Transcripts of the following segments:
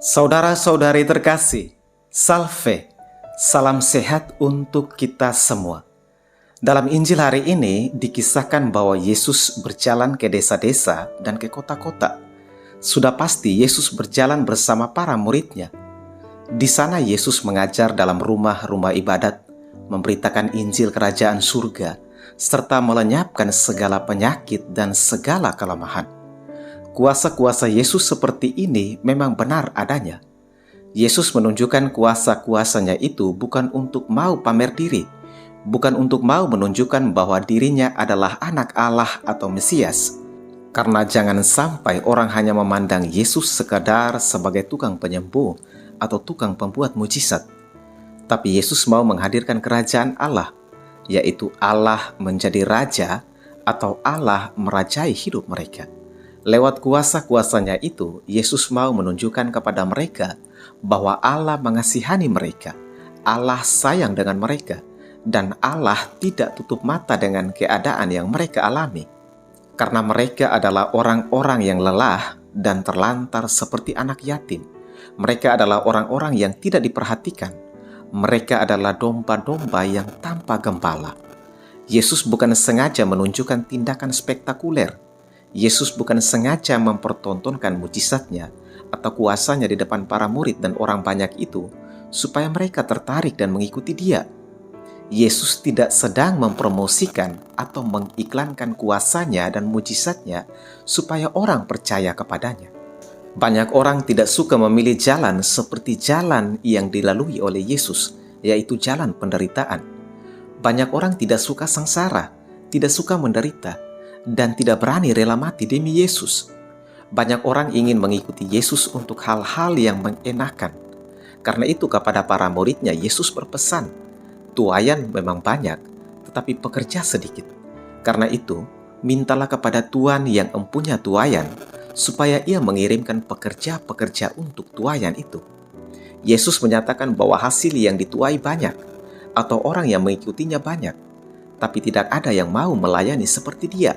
Saudara-saudari terkasih, salve, salam sehat untuk kita semua. Dalam Injil hari ini dikisahkan bahwa Yesus berjalan ke desa-desa dan ke kota-kota. Sudah pasti Yesus berjalan bersama para muridnya. Di sana Yesus mengajar dalam rumah-rumah ibadat, memberitakan Injil kerajaan surga, serta melenyapkan segala penyakit dan segala kelemahan. Kuasa-kuasa Yesus seperti ini memang benar adanya. Yesus menunjukkan kuasa-kuasanya itu bukan untuk mau pamer diri, bukan untuk mau menunjukkan bahwa dirinya adalah anak Allah atau Mesias. Karena jangan sampai orang hanya memandang Yesus sekadar sebagai tukang penyembuh atau tukang pembuat mujizat. Tapi Yesus mau menghadirkan kerajaan Allah, yaitu Allah menjadi raja atau Allah merajai hidup mereka. Lewat kuasa-kuasanya itu, Yesus mau menunjukkan kepada mereka bahwa Allah mengasihani mereka, Allah sayang dengan mereka, dan Allah tidak tutup mata dengan keadaan yang mereka alami. Karena mereka adalah orang-orang yang lelah dan terlantar seperti anak yatim. Mereka adalah orang-orang yang tidak diperhatikan. Mereka adalah domba-domba yang tanpa gembala. Yesus bukan sengaja menunjukkan tindakan spektakuler. Yesus bukan sengaja mempertontonkan mujizatnya atau kuasanya di depan para murid dan orang banyak itu supaya mereka tertarik dan mengikuti Dia. Yesus tidak sedang mempromosikan atau mengiklankan kuasanya dan mujizatnya supaya orang percaya kepadanya. Banyak orang tidak suka memilih jalan seperti jalan yang dilalui oleh Yesus, yaitu jalan penderitaan. Banyak orang tidak suka sengsara, tidak suka menderita, dan tidak berani rela mati demi Yesus. Banyak orang ingin mengikuti Yesus untuk hal-hal yang mengenakan. Karena itu kepada para muridnya Yesus berpesan, tuaian memang banyak, tetapi pekerja sedikit. Karena itu, mintalah kepada Tuhan yang empunya tuaian, supaya Ia mengirimkan pekerja-pekerja untuk tuaian itu. Yesus menyatakan bahwa hasil yang dituai banyak, atau orang yang mengikutinya banyak, tapi tidak ada yang mau melayani seperti Dia.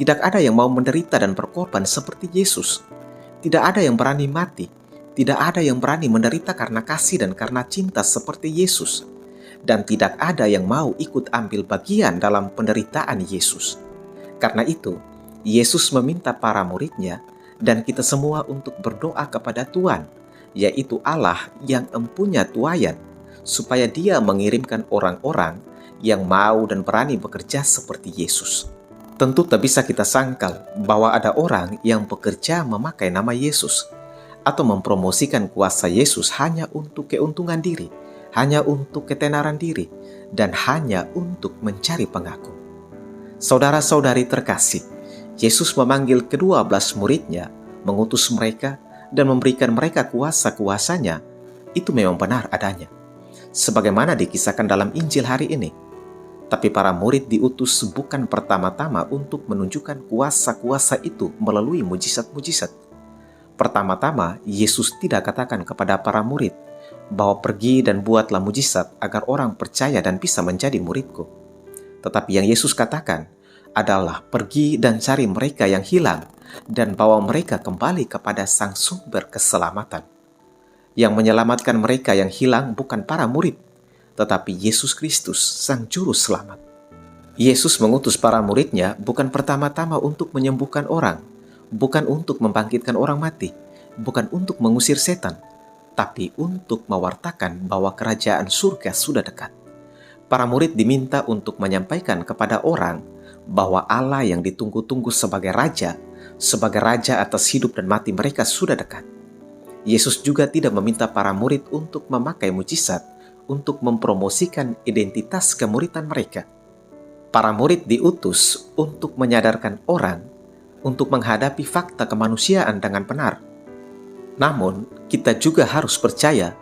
Tidak ada yang mau menderita dan berkorban seperti Yesus. Tidak ada yang berani mati. Tidak ada yang berani menderita karena kasih dan karena cinta seperti Yesus. Dan tidak ada yang mau ikut ambil bagian dalam penderitaan Yesus. Karena itu, Yesus meminta para muridnya dan kita semua untuk berdoa kepada Tuhan, yaitu Allah yang empunya tuaian, supaya Dia mengirimkan orang-orang yang mau dan berani bekerja seperti Yesus. Tentu tak bisa kita sangkal bahwa ada orang yang bekerja memakai nama Yesus atau mempromosikan kuasa Yesus hanya untuk keuntungan diri, hanya untuk ketenaran diri, dan hanya untuk mencari pengaku. Saudara-saudari terkasih, Yesus memanggil ke-12 muridnya, mengutus mereka, dan memberikan mereka kuasa-kuasanya. Itu memang benar adanya, sebagaimana dikisahkan dalam Injil hari ini. Tapi para murid diutus bukan pertama-tama untuk menunjukkan kuasa-kuasa itu melalui mujizat-mujizat. Pertama-tama, Yesus tidak katakan kepada para murid bahwa pergi dan buatlah mujizat agar orang percaya dan bisa menjadi muridku. Tetapi yang Yesus katakan adalah pergi dan cari mereka yang hilang dan bawa mereka kembali kepada Sang Sumber keselamatan. Yang menyelamatkan mereka yang hilang bukan para murid, tetapi Yesus Kristus, Sang Juru Selamat. Yesus mengutus para muridnya bukan pertama-tama untuk menyembuhkan orang, bukan untuk membangkitkan orang mati, bukan untuk mengusir setan, tapi untuk mewartakan bahwa kerajaan surga sudah dekat. Para murid diminta untuk menyampaikan kepada orang bahwa Allah yang ditunggu-tunggu sebagai raja atas hidup dan mati mereka sudah dekat. Yesus juga tidak meminta para murid untuk memakai mujizat untuk mempromosikan identitas kemuridan mereka. Para murid diutus untuk menyadarkan orang untuk menghadapi fakta kemanusiaan dengan benar. Namun, kita juga harus percaya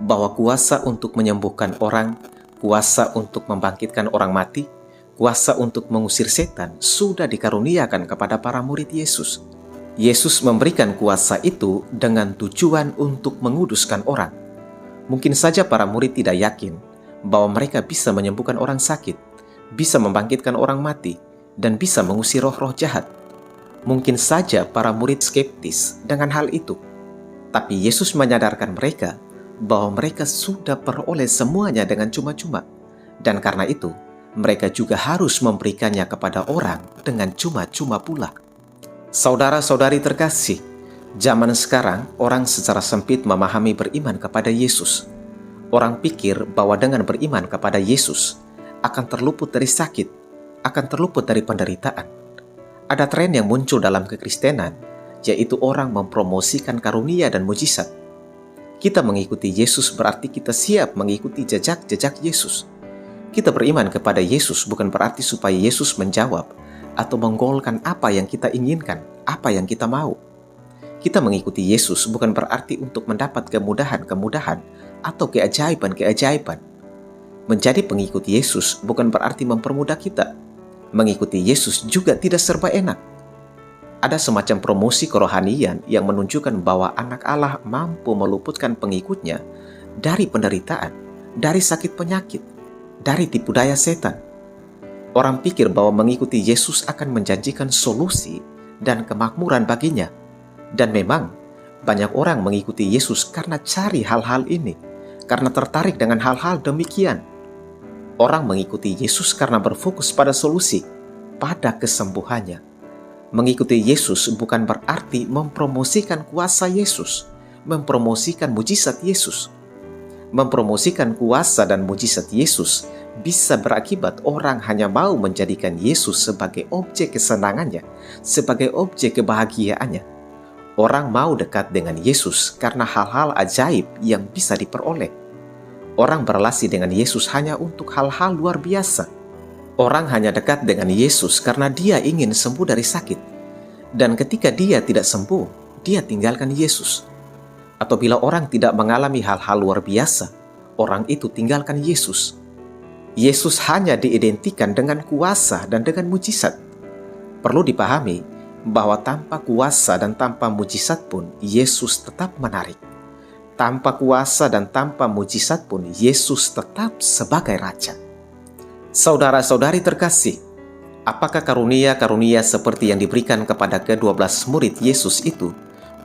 bahwa kuasa untuk menyembuhkan orang, kuasa untuk membangkitkan orang mati, kuasa untuk mengusir setan sudah dikaruniakan kepada para murid Yesus. Yesus memberikan kuasa itu dengan tujuan untuk menguduskan orang. Mungkin saja para murid tidak yakin bahwa mereka bisa menyembuhkan orang sakit, bisa membangkitkan orang mati, dan bisa mengusir roh-roh jahat. Mungkin saja para murid skeptis dengan hal itu. Tapi Yesus menyadarkan mereka bahwa mereka sudah peroleh semuanya dengan cuma-cuma. Dan karena itu, mereka juga harus memberikannya kepada orang dengan cuma-cuma pula. Saudara-saudari terkasih, zaman sekarang orang secara sempit memahami beriman kepada Yesus. Orang pikir bahwa dengan beriman kepada Yesus akan terluput dari sakit, akan terluput dari penderitaan. Ada tren yang muncul dalam kekristenan, yaitu orang mempromosikan karunia dan mujizat. Kita mengikuti Yesus berarti kita siap mengikuti jejak-jejak Yesus. Kita beriman kepada Yesus bukan berarti supaya Yesus menjawab atau menggolkan apa yang kita inginkan, apa yang kita mau. Kita mengikuti Yesus bukan berarti untuk mendapat kemudahan-kemudahan atau keajaiban-keajaiban. Menjadi pengikut Yesus bukan berarti mempermudah kita. Mengikuti Yesus juga tidak serba enak. Ada semacam promosi kerohanian yang menunjukkan bahwa anak Allah mampu meluputkan pengikutnya dari penderitaan, dari sakit penyakit, dari tipu daya setan. Orang pikir bahwa mengikuti Yesus akan menjanjikan solusi dan kemakmuran baginya. Dan memang, banyak orang mengikuti Yesus karena cari hal-hal ini, karena tertarik dengan hal-hal demikian. Orang mengikuti Yesus karena berfokus pada solusi, pada kesembuhannya. Mengikuti Yesus bukan berarti mempromosikan kuasa Yesus, mempromosikan mujizat Yesus. Mempromosikan kuasa dan mujizat Yesus bisa berakibat orang hanya mau menjadikan Yesus sebagai objek kesenangannya, sebagai objek kebahagiaannya. Orang mau dekat dengan Yesus karena hal-hal ajaib yang bisa diperoleh. Orang berelasi dengan Yesus hanya untuk hal-hal luar biasa. Orang hanya dekat dengan Yesus karena dia ingin sembuh dari sakit. Dan ketika dia tidak sembuh, dia tinggalkan Yesus. Atau bila orang tidak mengalami hal-hal luar biasa, orang itu tinggalkan Yesus. Yesus hanya diidentikan dengan kuasa dan dengan mujizat. Perlu dipahami bahwa tanpa kuasa dan tanpa mujizat pun, Yesus tetap menarik. Tanpa kuasa dan tanpa mujizat pun, Yesus tetap sebagai Raja. Saudara-saudari terkasih, apakah karunia-karunia seperti yang diberikan kepada ke-12 murid Yesus itu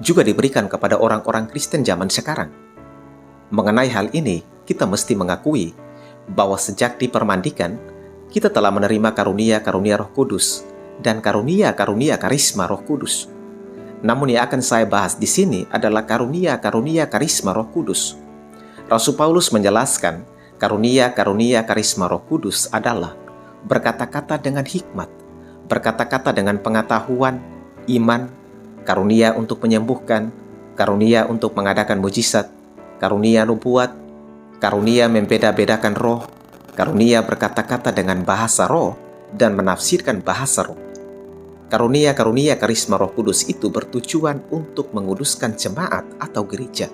juga diberikan kepada orang-orang Kristen zaman sekarang? Mengenai hal ini, kita mesti mengakui bahwa sejak dipermandikan, kita telah menerima karunia-karunia Roh Kudus dan karunia-karunia karisma Roh Kudus. Namun yang akan saya bahas di sini adalah karunia-karunia karisma Roh Kudus. Rasul Paulus menjelaskan karunia-karunia karisma Roh Kudus adalah berkata-kata dengan hikmat, berkata-kata dengan pengetahuan, iman, karunia untuk menyembuhkan, karunia untuk mengadakan mujizat, karunia nubuat, karunia membeda-bedakan roh, karunia berkata-kata dengan bahasa roh, dan menafsirkan bahasa roh. Karunia-karunia karisma Roh Kudus itu bertujuan untuk menguduskan jemaat atau gereja.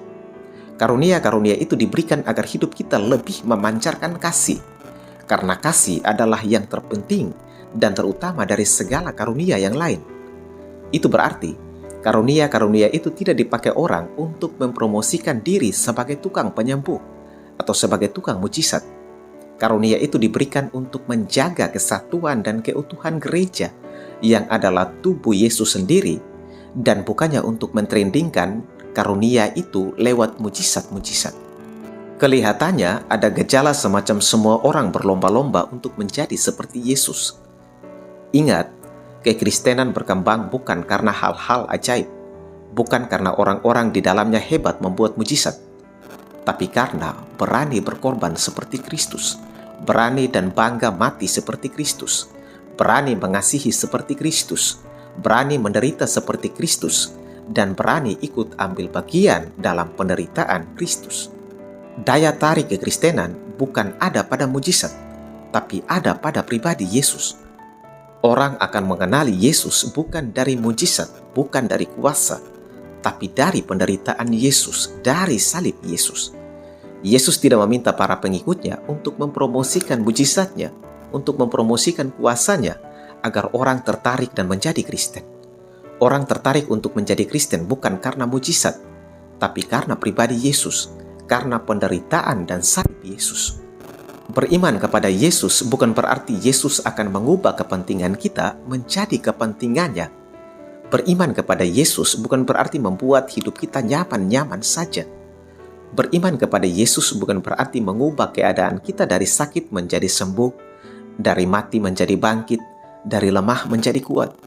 Karunia-karunia itu diberikan agar hidup kita lebih memancarkan kasih, karena kasih adalah yang terpenting dan terutama dari segala karunia yang lain. Itu berarti, karunia-karunia itu tidak dipakai orang untuk mempromosikan diri sebagai tukang penyembuh atau sebagai tukang mujizat. Karunia itu diberikan untuk menjaga kesatuan dan keutuhan gereja yang adalah tubuh Yesus sendiri, dan bukannya untuk mentrendingkan karunia itu lewat mujizat-mujizat. Kelihatannya ada gejala semacam semua orang berlomba-lomba untuk menjadi seperti Yesus. Ingat, kekristenan berkembang bukan karena hal-hal ajaib, bukan karena orang-orang di dalamnya hebat membuat mujizat, tapi karena berani berkorban seperti Kristus, berani dan bangga mati seperti Kristus, berani mengasihi seperti Kristus, berani menderita seperti Kristus, dan berani ikut ambil bagian dalam penderitaan Kristus. Daya tarik kekristenan bukan ada pada mujizat, tapi ada pada pribadi Yesus. Orang akan mengenali Yesus bukan dari mujizat, bukan dari kuasa, tapi dari penderitaan Yesus, dari salib Yesus. Yesus tidak meminta para pengikutnya untuk mempromosikan mujizatnya, untuk mempromosikan kuasanya, agar orang tertarik dan menjadi Kristen. Orang tertarik untuk menjadi Kristen bukan karena mujizat, tapi karena pribadi Yesus, karena penderitaan dan salib Yesus. Beriman kepada Yesus bukan berarti Yesus akan mengubah kepentingan kita menjadi kepentingannya. Beriman kepada Yesus bukan berarti membuat hidup kita nyaman-nyaman saja. Beriman kepada Yesus bukan berarti mengubah keadaan kita dari sakit menjadi sembuh, dari mati menjadi bangkit, dari lemah menjadi kuat.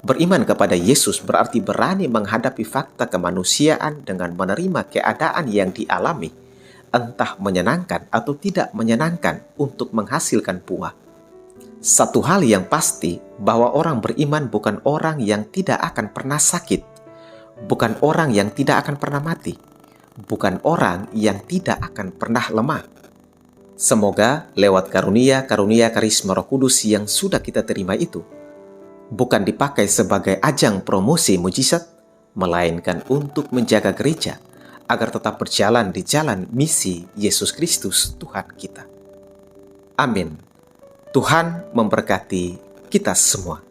Beriman kepada Yesus berarti berani menghadapi fakta kemanusiaan dengan menerima keadaan yang dialami, entah menyenangkan atau tidak menyenangkan, untuk menghasilkan buah. Satu hal yang pasti, bahwa orang beriman bukan orang yang tidak akan pernah sakit, bukan orang yang tidak akan pernah mati, bukan orang yang tidak akan pernah lemah. Semoga lewat karunia-karunia karisma Roh Kudus yang sudah kita terima itu, bukan dipakai sebagai ajang promosi mujizat, melainkan untuk menjaga gereja agar tetap berjalan di jalan misi Yesus Kristus Tuhan kita. Amin. Tuhan memberkati kita semua.